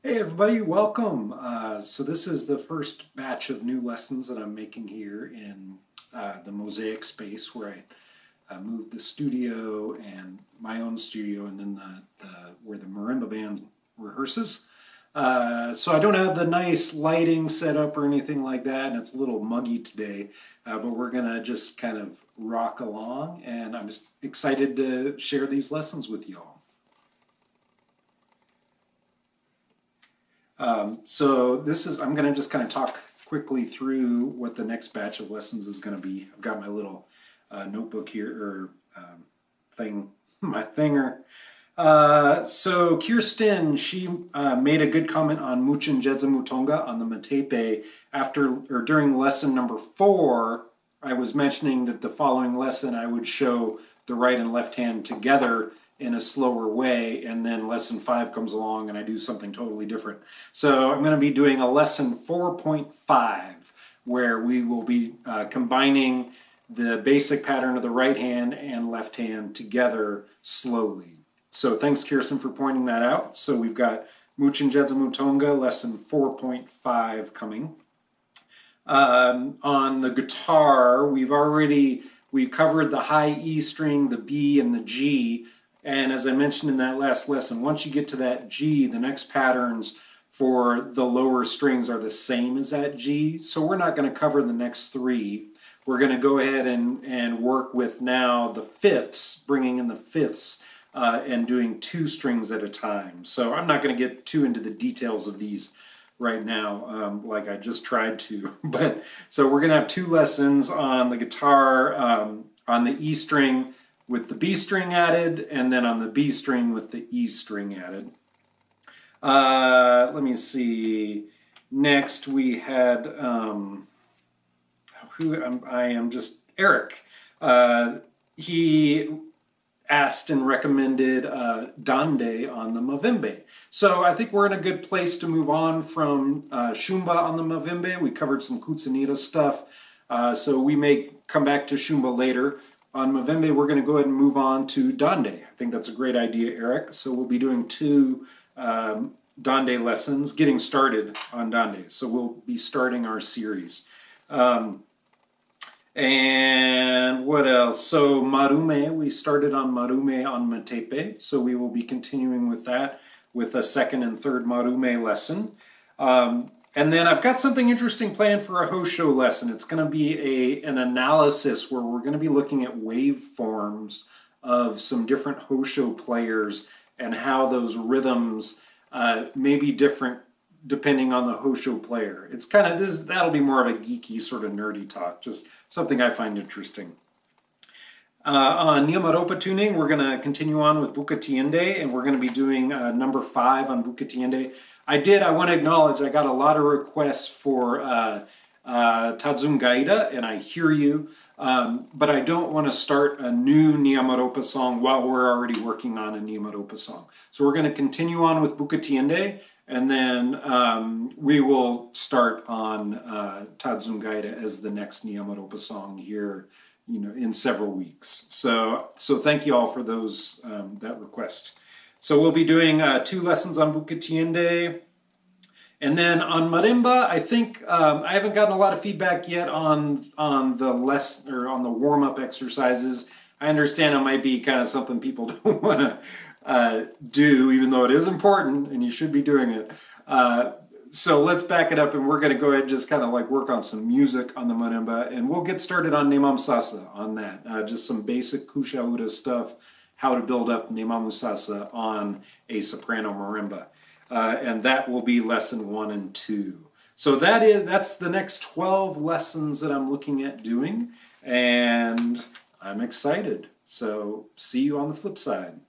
Hey everybody, welcome. So this is the first batch of new lessons that I'm making here in the Mosaic space where I moved the studio and my own studio and then where the marimba band rehearses. So I don't have the nice lighting set up or anything like that, and it's a little muggy today, but we're gonna just kind of rock along, and I'm just excited to share these lessons with y'all. I'm going to just kind of talk quickly through what the next batch of lessons is going to be. I've got my little notebook here, or thing, my thinger. So Kirsten, she made a good comment on Muchin Jedza Mutonga on the Matepe after or during lesson number 4. I was mentioning that the following lesson I would show the right and left hand together in a slower way, and then lesson 5 comes along and I do something totally different. So I'm going to be doing a lesson 4.5 where we will be combining the basic pattern of the right hand and left hand together slowly. So thanks, Kirsten, for pointing that out. So we've got Muchin Jedza Mutonga, lesson 4.5 coming. On the guitar, we covered the high E string, the B, and the G. And as I mentioned in that last lesson, once you get to that G, the next patterns for the lower strings are the same as that G. So we're not going to cover the next 3. We're going to go ahead and work with now the fifths, bringing in the fifths and doing 2 strings at a time. So I'm not going to get too into the details of these right now, like I just tried to. But so we're going to have 2 lessons on the guitar, on the E string with the B string added, and then on the B string with the E string added. Let me see. Next we had Eric. He asked and recommended Dande on the Mavimbe. So I think we're in a good place to move on from Shumba on the Mavimbe. We covered some Kutsunita stuff, so we may come back to Shumba later. On Mavimbe, we're going to go ahead and move on to Dande. I think that's a great idea, Eric. So we'll be doing 2 Dande lessons, getting started on Dande. So we'll be starting our series. And what else? So Marume, we started on Marume on Matepe. So we will be continuing with that with a 2nd and 3rd Marume lesson. And then I've got something interesting planned for a Hosho lesson. It's going to be an analysis where we're going to be looking at waveforms of some different Hosho players and how those rhythms may be different depending on the Hosho player. It's kind of that'll be more of a geeky sort of nerdy talk, just something I find interesting. On Niamaropa tuning, we're going to continue on with Buka Tiende, and we're going to be doing number 5 on Buka Tiende. I want to acknowledge, I got a lot of requests for Tadzum Gaida, and I hear you, but I don't want to start a new Niamaropa song while we're already working on a Niamaropa song. So we're going to continue on with Buka Tiende, and then we will start on Tadzum Gaida as the next Niamaropa song here, in several weeks. So thank you all for those that request. So we'll be doing 2 lessons on Buka Tiende. And then on marimba, I think I haven't gotten a lot of feedback yet on the warm-up exercises. I understand it might be kind of something people don't want to do, even though it is important and you should be doing it. So let's back it up, and we're going to go ahead and just kind of like work on some music on the marimba, and we'll get started on Nemam Sasa on that. Just some basic Kushaura stuff, how to build up Nemam Sasa on a soprano marimba. And that will be lesson 1 and 2. So that's the next 12 lessons that I'm looking at doing, and I'm excited. So see you on the flip side.